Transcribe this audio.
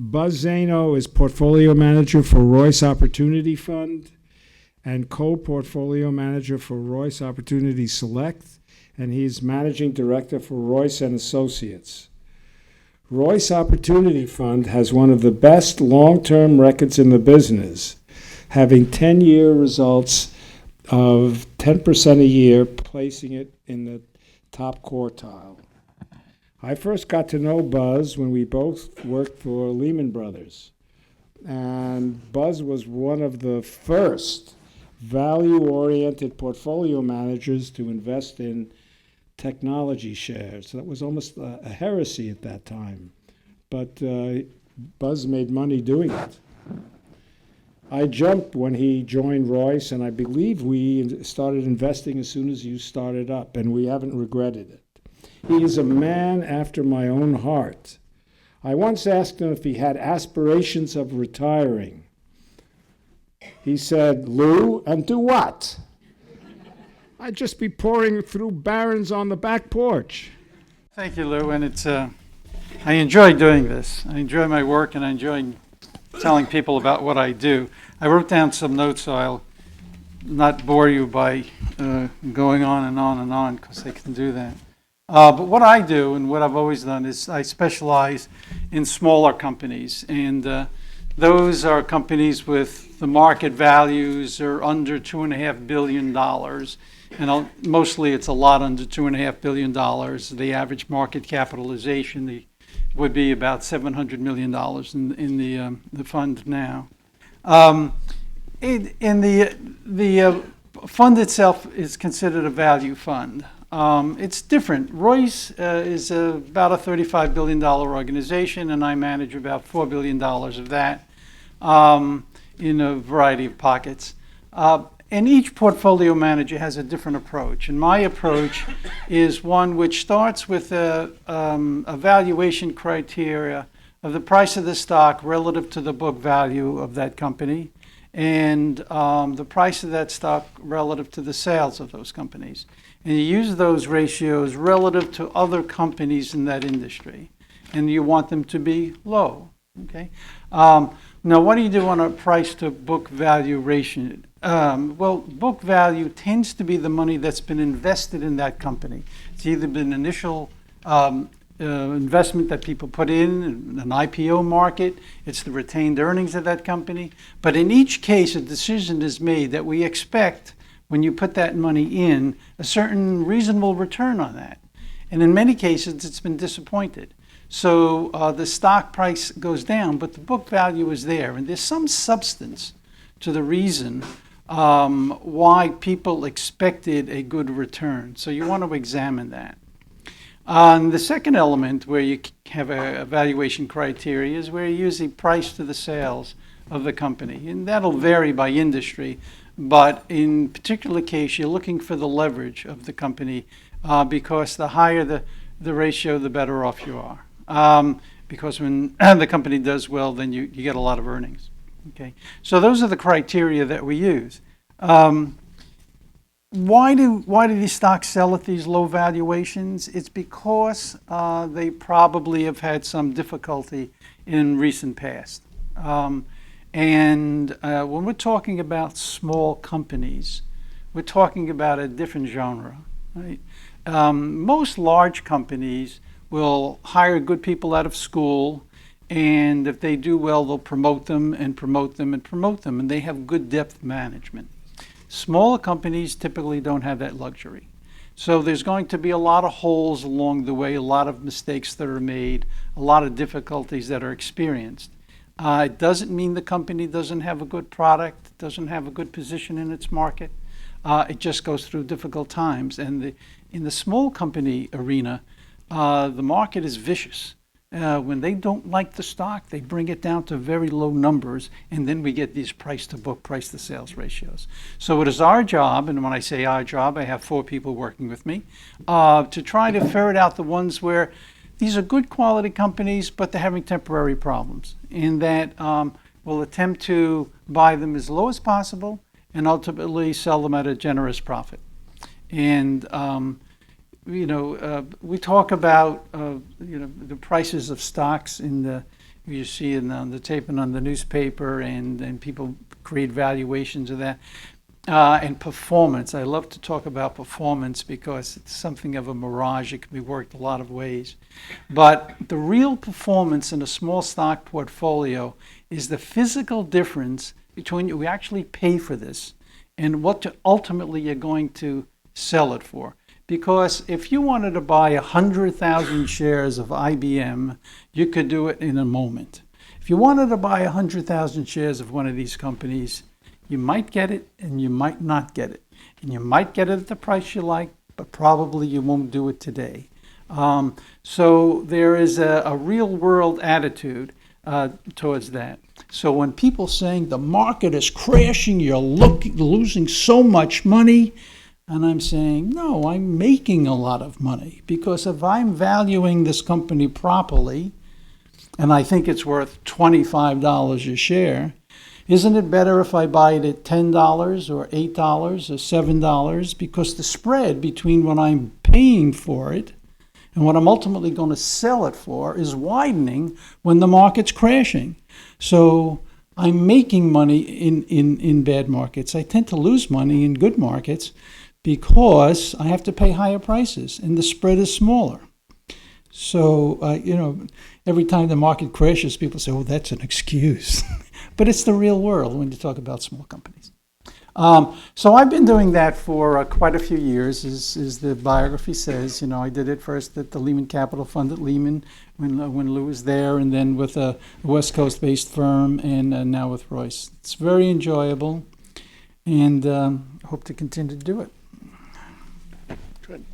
Buzz Zaino is portfolio manager for Royce Opportunity Fund and co-portfolio manager for Royce Opportunity Select, and he's managing director for Royce and Associates. Royce Opportunity Fund has one of the best long-term records in the business, having 10-year results of 10% a year, placing it in the top quartile. I first got to know Buzz when we both worked for Lehman Brothers. And Buzz was one of the first value-oriented portfolio managers to invest in technology shares. That was almost a heresy at that time. But Buzz made money doing it. I jumped when he joined Royce, and I believe we started investing as soon as you started up, and we haven't regretted it. He is a man after my own heart. I once asked him if he had aspirations of retiring. He said, "Lou, and do what?" "I'd just be pouring through Barron's on the back porch." Thank you, Lou, and I enjoy doing this. I enjoy my work, and I enjoy telling people about what I do. I wrote down some notes, so I'll not bore you by going on and on and on, because they can do that. But what I do, and what I've always done, is I specialize in smaller companies, and those are companies with the market values are under $2.5 billion, and mostly it's a lot under $2.5 billion. The average market capitalization would be about $700 million in the fund now. The fund itself is considered a value fund. It's different. Royce is about a $35 billion organization, and I manage about $4 billion of that in a variety of pockets. And each portfolio manager has a different approach. And my approach is one which starts with a valuation criteria of the price of the stock relative to the book value of that company, and the price of that stock relative to the sales of those companies. And you use those ratios relative to other companies in that industry, and you want them to be low. Okay. Now, what do you do on a price to book value ratio? Well, book value tends to be the money that's been invested in that company. It's either been initial investment that people put in an IPO market. It's the retained earnings of that company. But in each case, a decision is made that we expect, when you put that money in, a certain reasonable return on that. And in many cases, it's been disappointed. So the stock price goes down, but the book value is there. And there's some substance to the reason why people expected a good return. So you want to examine that. The second element where you have a valuation criteria is where you use the price to the sales of the company. And that'll vary by industry. But in particular case, you're looking for the leverage of the company because the higher the ratio, the better off you are. Because when the company does well, then you get a lot of earnings. Okay, so those are the criteria that we use. Why do these stocks sell at these low valuations? It's because they probably have had some difficulty in recent past. And when we're talking about small companies, we're talking about a different genre, right? Most large companies will hire good people out of school, and if they do well, they'll promote them and promote them and promote them, and they have good depth management. Smaller companies typically don't have that luxury. So there's going to be a lot of holes along the way, a lot of mistakes that are made, a lot of difficulties that are experienced. It doesn't mean the company doesn't have a good product, doesn't have a good position in its market. It just goes through difficult times. And in the small company arena, the market is vicious. When they don't like the stock, they bring it down to very low numbers, and then we get these price to book, price to sales ratios. So it is our job, and when I say our job, I have 4 people working with me, to try to ferret out the ones where these are good quality companies, but they're having temporary problems, in that we'll attempt to buy them as low as possible and ultimately sell them at a generous profit. And we talk about the prices of stocks in you see it on the tape and on the newspaper, and people create valuations of that. And performance. I love to talk about performance because it's something of a mirage. It can be worked a lot of ways. But the real performance in a small stock portfolio is the physical difference between you actually pay for this and what ultimately you're going to sell it for. Because if you wanted to buy 100,000 shares of IBM, you could do it in a moment. If you wanted to buy 100,000 shares of one of these companies, you might get it and you might not get it. And you might get it at the price you like, but probably you won't do it today. So there is a real world attitude towards that. So when people saying the market is crashing, you're losing so much money, and I'm saying, no, I'm making a lot of money, because if I'm valuing this company properly, and I think it's worth $25 a share, isn't it better if I buy it at $10 or $8 or $7? Because the spread between what I'm paying for it and what I'm ultimately going to sell it for is widening when the market's crashing. So I'm making money in bad markets. I tend to lose money in good markets because I have to pay higher prices and the spread is smaller. So, every time the market crashes, people say, oh, that's an excuse. But it's the real world when you talk about small companies. So I've been doing that for quite a few years, as the biography says. I did it first at the Lehman Capital Fund at Lehman when Lou was there, and then with a West Coast-based firm, and now with Royce. It's very enjoyable, and hope to continue to do it. Good.